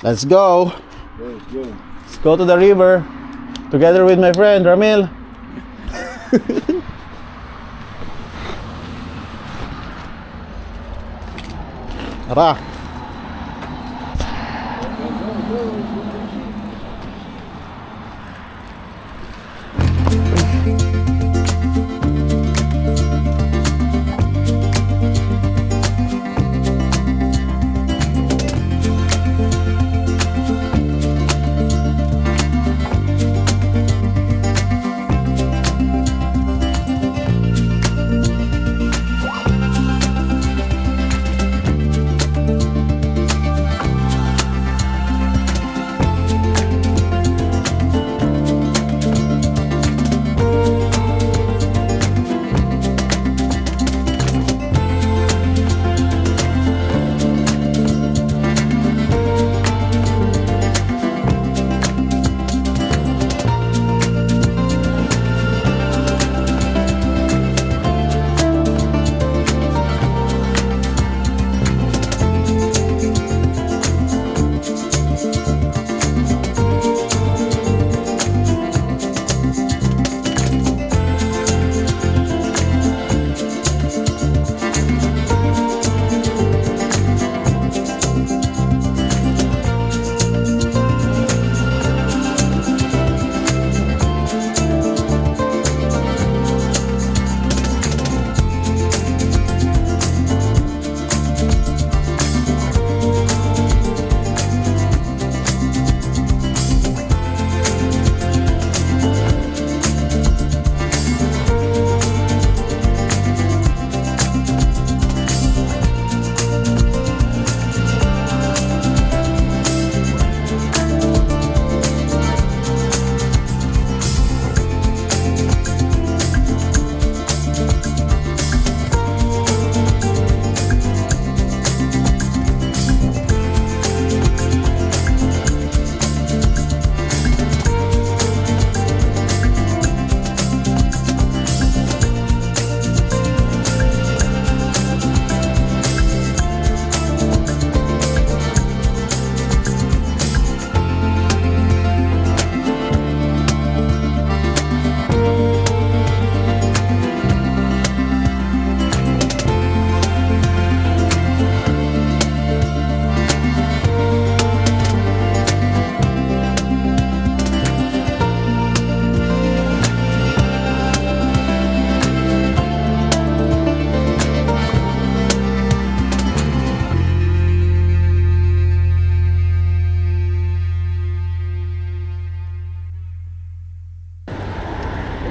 Let's go. Go. Let's go to the river together with my friend Ramil. Tara.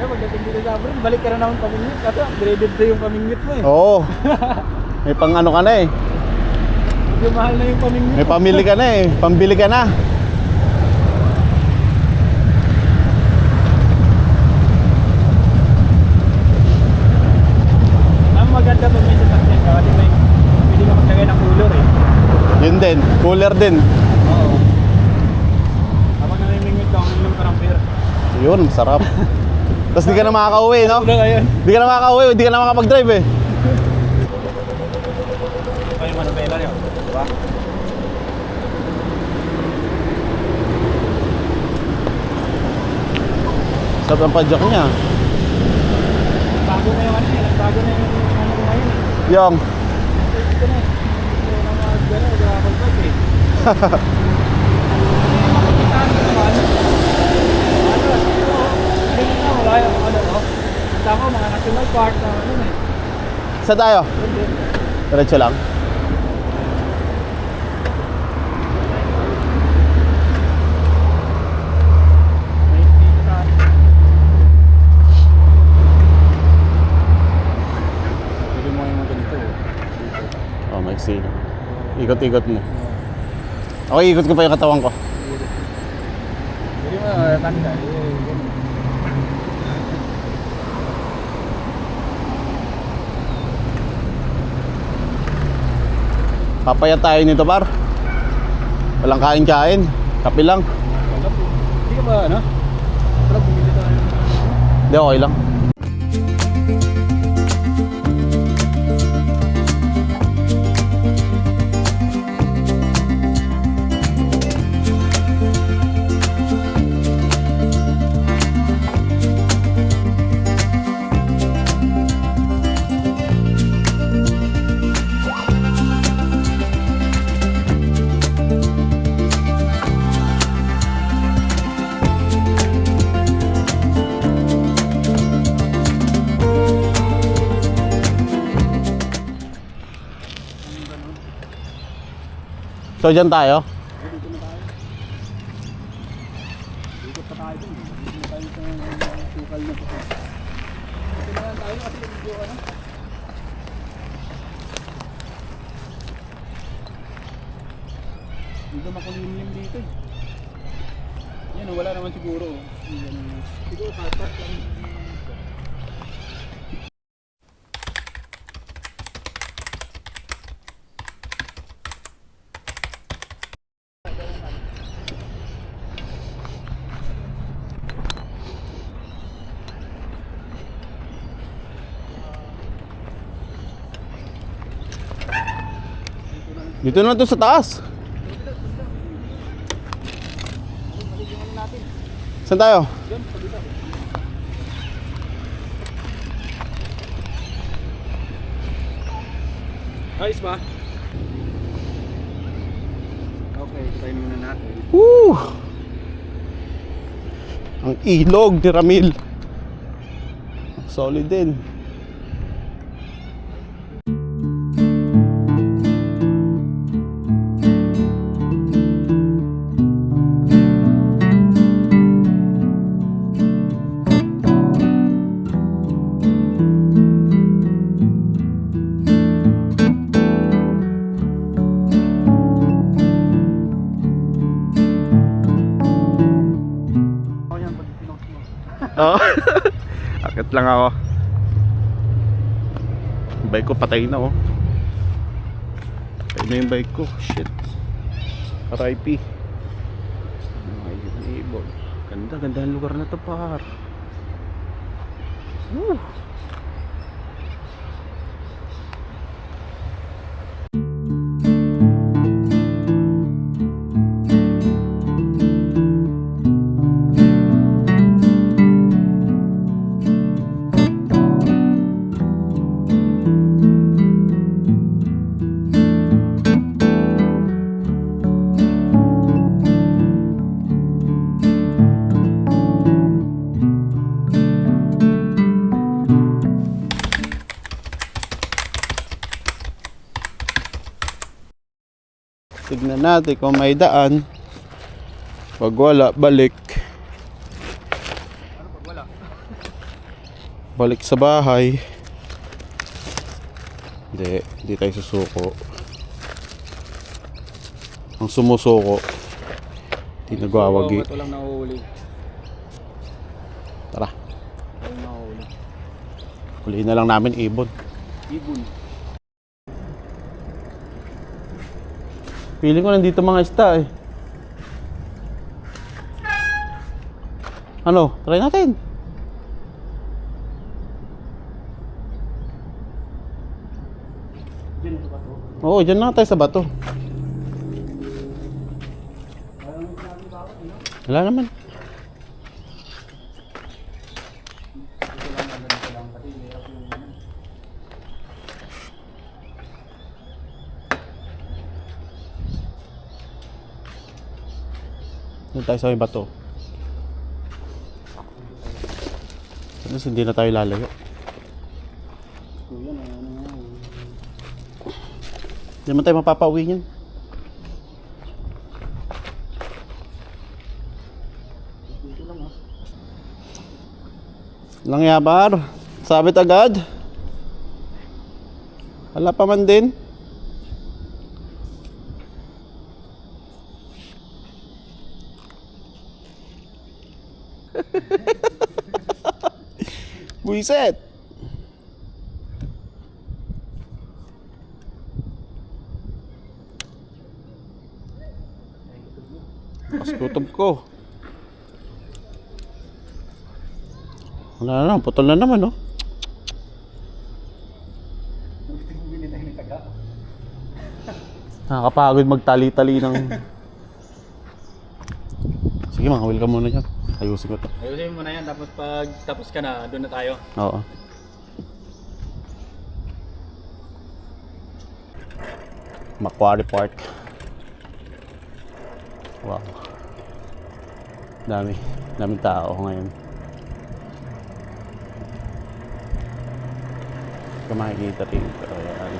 Pagdating dito sa abroad, balik ka na naman pamingwit. Kasi upgraded na yung pamingwit mo eh. Oo. May pang ano ka na eh. Medyo mahal na yung pamingwit May mo. pamili ka na eh. Pambili ka na. Ang maganda pag may sasakyan ka kasi may pwede ka maglagay ng cooler eh. Yun din. Cooler din. Oo. Kapag namimingwit ka, uminom ka ng beer. Yun, sarap. Tapos di ka na makaka-uwi, no? Una ngayon. Di ka na makaka-uwi, di ka na makapag-drive eh. Ito yung manubela niyo. Diba? Sarap ang padjak niya. Bago na yung ano eh. Nagbago na yung ano ko ngayon eh. Yung. Ito na eh. Ito na mga gano'n. Gravel bike eh. Makikitaan ko naman. Ano? Hindi na wala yung ano no? Tama mga national park na ano eh. Saan tayo? Hindi. Diretso lang. Pwede mo yung mga ganito eh. Oh, maiksi. Ikot-ikot mo. Okay, ikot ko pa yung katawan ko. Pwede mo tanda. Papayat tayo nito, par. Walang kain-kain. Kape lang. Hindi ka ba ano? Pero bumili tayo. Hindi, okay lang. So, dyan tayo? Dito na tayo. Dito pa tayo dun. Dito na tayo sa sukal na ito. Dito na lang tayo kasi medyo ano. Dito makulimlim dito eh. Yan, wala naman siguro. Siguro katat lang. Dito na to sa taas. Saan tayo? Ayos ba? Okay, try muna natin. Woo! Ang ilog ni Ramil. Solid din. Ako yan, pag pinost mo. Oo. Akit lang ako. Yung bike ko patay na oh. Patay na yung bike ko. Shit. RIP. Ayun, ibon. Ganda, ganda ang lugar na to par. Woo. Tignan natin kung may daan. Pag wala, balik. Ano pag wala? Balik sa bahay. Hindi tayo susuko. Ang sumusuko, hindi nagwawagi. Ito lang nahuhuli. Tara, Ito lang nahuhuli. huliin na lang namin ibon. Ibon. Feeling ko nandito mga isda eh. Ano? Try natin. Diyan ito ba ito? Oo, dyan na tayo sa bato. Wala naman. Doon tayo sa may bato. Tapos hindi na tayo lalayo. Kuya, ano nga. Hindi naman tayo mapapauwi niyan. Dito lang ah. Langyabar. Sabit agad. Wala pa man din. Buiset. Paskutob ko. Wala na, putol na naman, no? Bili tayo ng taga. Nakakapagod magtali-tali ng... Sige, makawil ka muna dyan. Ayusin ko to. Ayusin mo na yan, tapos pag tapos ka na, doon na tayo. Oo. Macquarie Park. Wow. Daming tao ngayon. Kung makikita rito, ayan.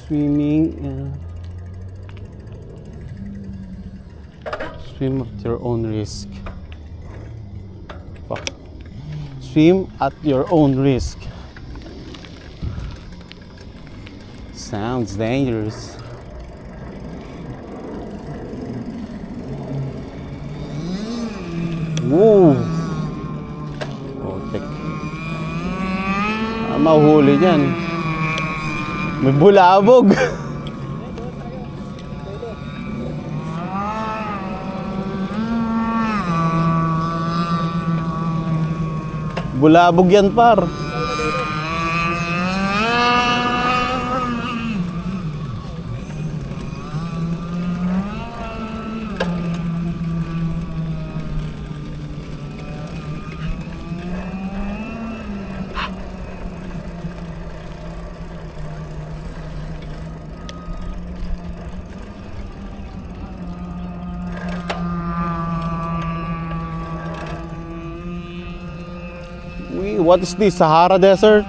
Swimming. Swim at your own risk. Fuck. Swim at your own risk. Sounds dangerous. Woo! Otek. Mahuhuli dyan. May bulabog. Bulabog yan, par. What is this? Sahara Desert?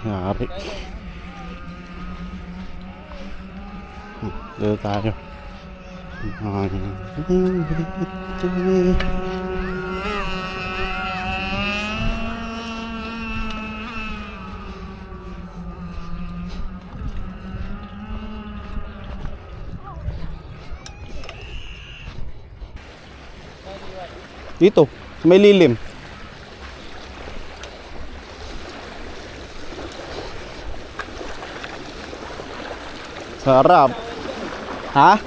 Yari. Dito tayo. Dito. May lilim. Sarap. Ha?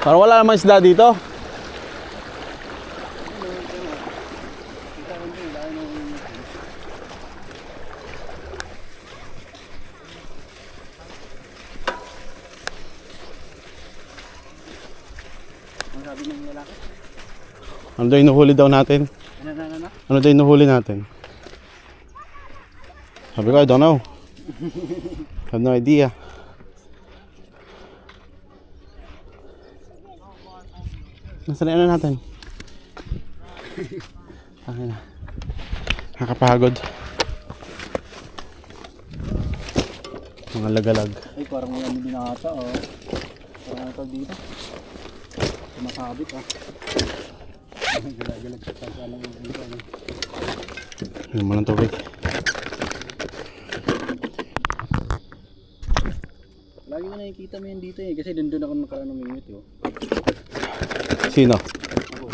Parang wala namang isda dito. Ano daw inuhuli daw natin? Ano daw inuhuli natin? Sabi ko, I don't know. I have no idea. Nasaan na ano natin? Akin na. Nakapagod. Mga lagalag. Ay, parang may ano din ata, oh. Parang ito dito. Sumasabit, oh. Galag-galag sa pagkalang mo dito, ano. Ano mo ng tubig? Lagi mo nakikita mo yan dito eh. Kasi doon ako nakaraan ng minute, oh. Sino? Ako.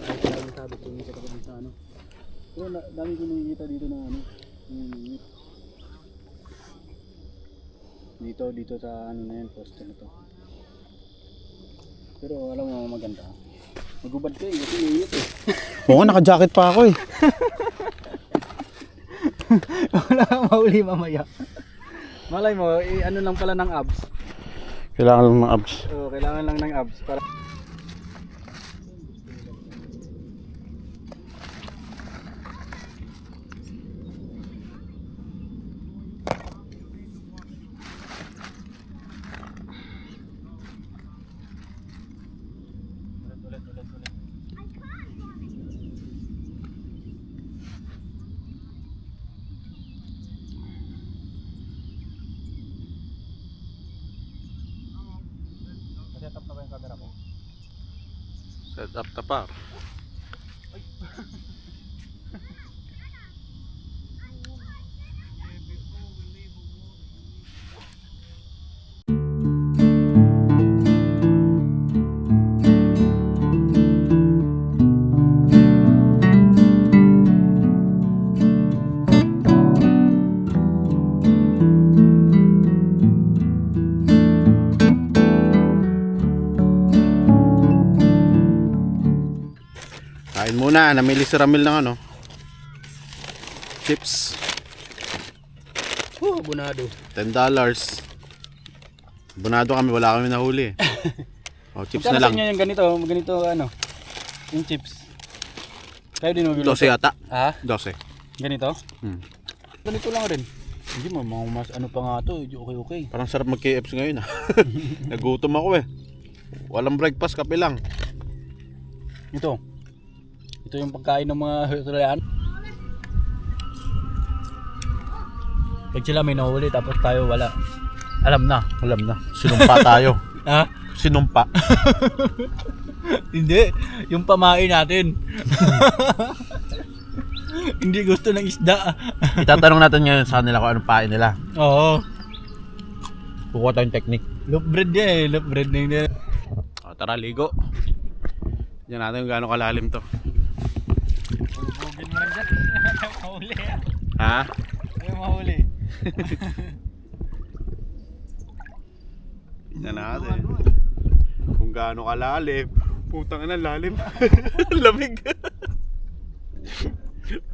Ay, lagi sabi ko yung sa sa ano. Pero dami ko nakikita dito na ano. Minute. Dito sa ano na yan, poste na to. Pero alam mo maganda. Magubad ka eh, kasi init eh. Oo, naka-jacket pa ako eh. Wala kang mahuli mamaya. Malay mo, ano lang pala ng abs. Kailangan lang ng abs. Oo, kailangan lang ng abs para... Set up na ba yung camera mo? Set up na par. Kain muna, namili si Ramil ng ano, chips. Bunado. $10. Bunado kami, wala kami nahuli. O, chips na lang. Yung ganito ano, yung chips. Kayo din magbilo. 12 yata. Ha? 12. Ganito? Ganito lang rin. Hindi mo, mas ano pa nga to, okay. Parang sarap mag-KFC ngayon. Nagutom ako eh. Walang breakfast, kape lang. Ito yung pagkain ng mga Australian. Pag sila may nahuli tapos tayo wala. Alam na. Alam na. Sinumpa tayo. Ha? Sinumpa. Hindi. Yung pamain natin. Hindi gusto ng isda. Itatanong natin ngayon sa kanila kung anong pain nila. Oo. Kukuha tayong technique. Loop bread yan eh. Loop bread na yun. Tara, ligo. Yan natin kung gaano kalalim to. Bugin mo rin dyan. Mahuli. Ha? Yung mahuli. Yan natin. Kung gaano kalalim. Putang ina, lalim. Lamig.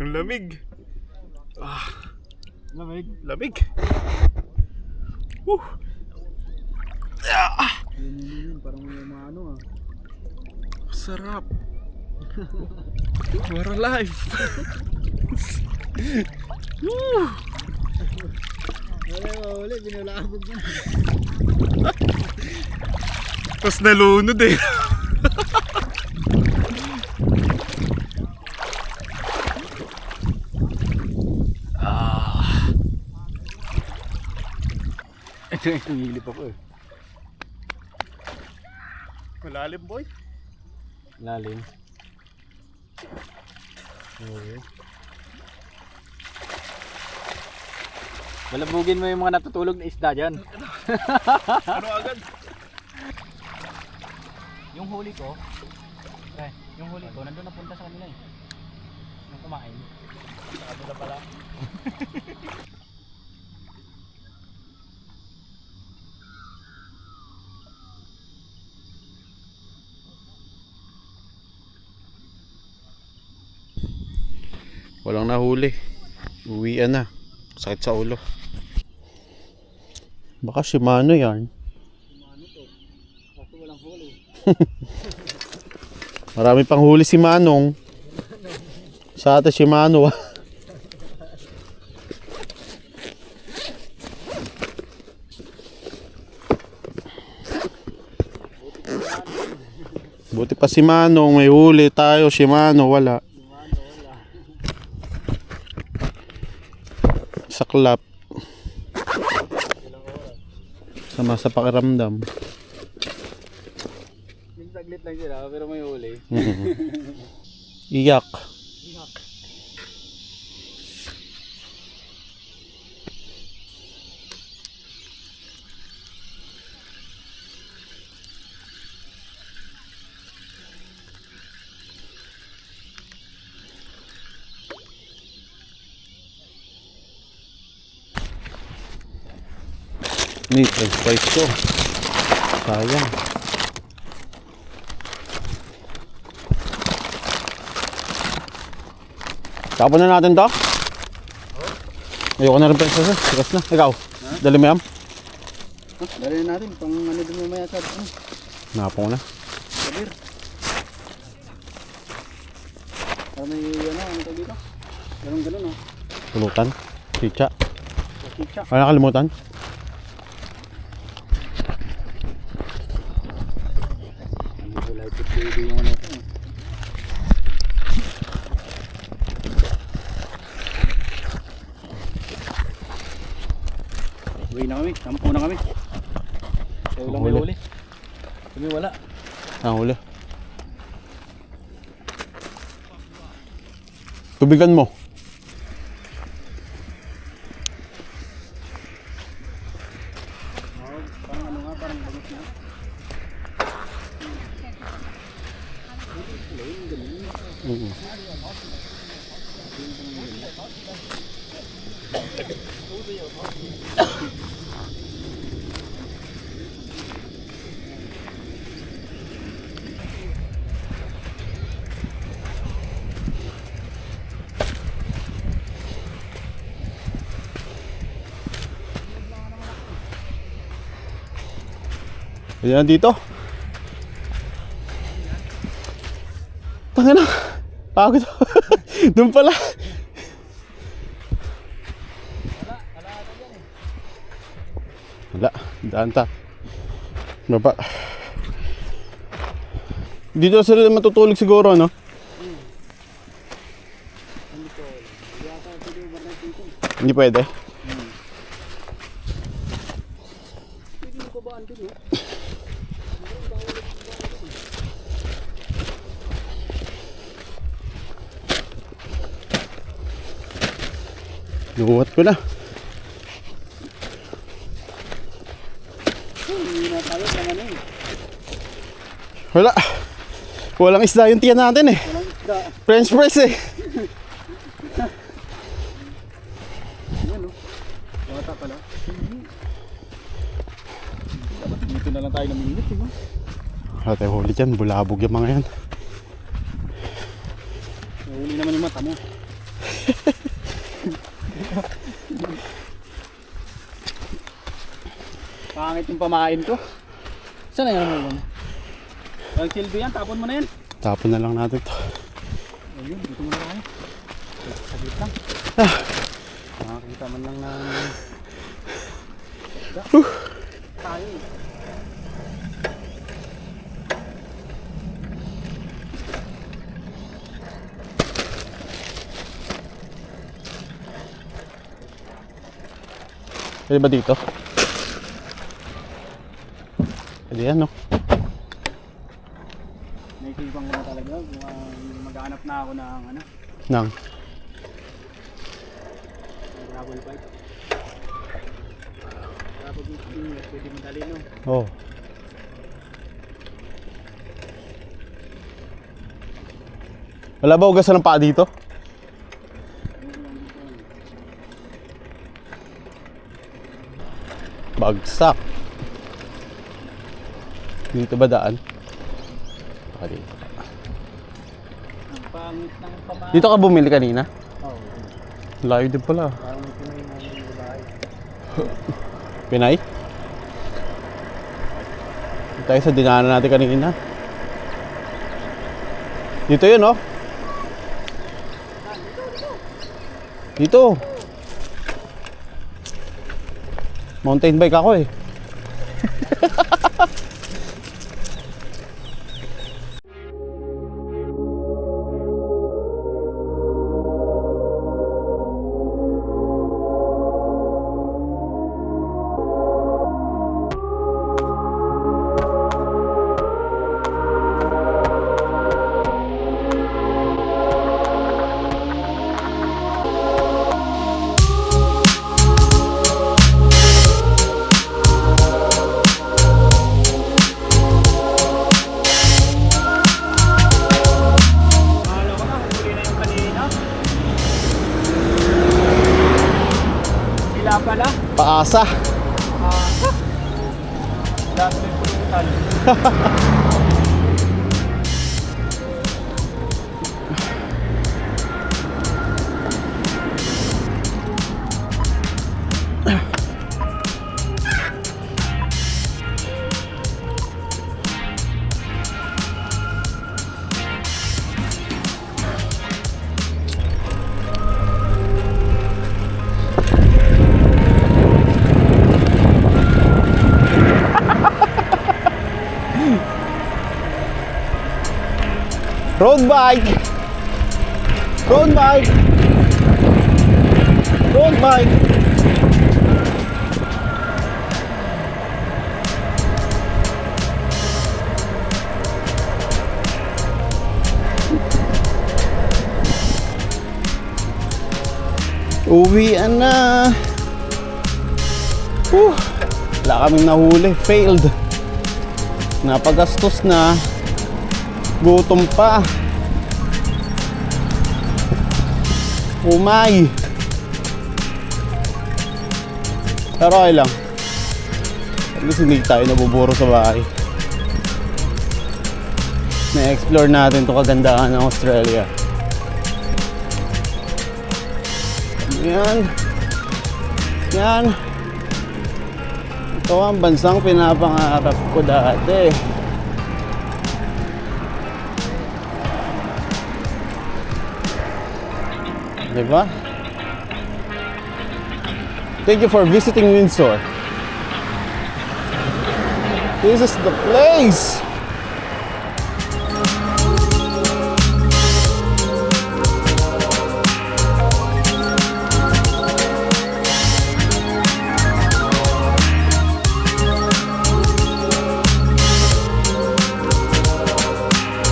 Ang lamig. Ah, Lamig. lamig. Ah, Parang may ano ah. sarap. We're alive. Wala, binulabog na. Tapos nalunod eh. Ito yung tumilip ako eh. Malalim, boy. Lalim. Okay. Malabugin mo yung mga natutulog na isda dyan. Ano agad? Yung huli ko, nandun napunta sa kanila eh. Yung kumain. Sa kanila pala. Walang nahuli. Uwian na. Sakit sa ulo. Baka Shimano yan. Shimano to. Kaso walang huli. Marami pang huli si Manong. Sa ata Shimano. Buti pa si Manong, may huli tayo. Shimano wala. Saklap. Sama sa pakiramdam. Yung saglit lang sila pero may huli. Iyak. Ni french fries ko. Sayang. Tapon na natin to. Ayoko na rin french fries. Sikas na. Ikaw. Dali mo yan. Dali na natin pang ano din mamaya sa ano. Napong na. Sabir. Para may ano tawag dito? Ganun oh. Pulutan. Chicha. Chicha. Ano nakalimutan? Yung ano ito. Uwi na kami, tampo na kami. Kaya lang may Huli. huli. Kami wala. Ah, huli. Tubigan mo. Parang ano nga, parang bagus na. Ayan dito. Tangina. Pagod. Doon pala. Wala. Daan ta. Baba. Dito sila matutulog siguro, no? Hindi pwede. Luwat ko na. Hindi na tayo ng ano eh. Wala. Walang isda yung tiyan natin eh. Walang isda. French fries eh. Yan o. Bata pala. Dapat dito na lang tayo namimit eh. Wala tayo huli dyan. Bulabog yung mga yan. Nahuli naman yung mata mo. Pangit yung pamain ko. Saan na yan naman? Ang silbi yan, tapon mo na yan. Tapon na lang natin to. Ayun, dito mo na tayo. Saglit lang. Makakita man lang ng... Tayo eh. Pwede ba dito? Pwede yan no? Naisipan ko na talaga kung maghanap na ako ng ano, Nang. gravel bike. Tapos pwede madali no. Oh. Wala ba ugasan ng paa dito? Bagsak. Dito ba daan? Baka dito. Ang pangit ng pamain. Dito ka bumili kanina? Oo. Layo din pala. Parang pinay namin yung bahay. Pinay? Dito tayo sa dinaanan natin kanina. Dito yun oh. Dito. Mountain bike ako eh. Akala ko na, huli na yung kanina. Sila pala. Paasa. Dami yung pulutan. Road bike. Road bike. Road bike. Uwian na. Wala kaming nahuli. Failed. Napagastos na. Gutom pa. Umay. Pero okay lang. At least hindi tayo nabuburo sa bahay. Na-explore natin itong kagandahan ng Australia. Yan. Yan. Ito ang bansang pinapangarap ko dati. Diba? Thank you for visiting Windsor. This is the place.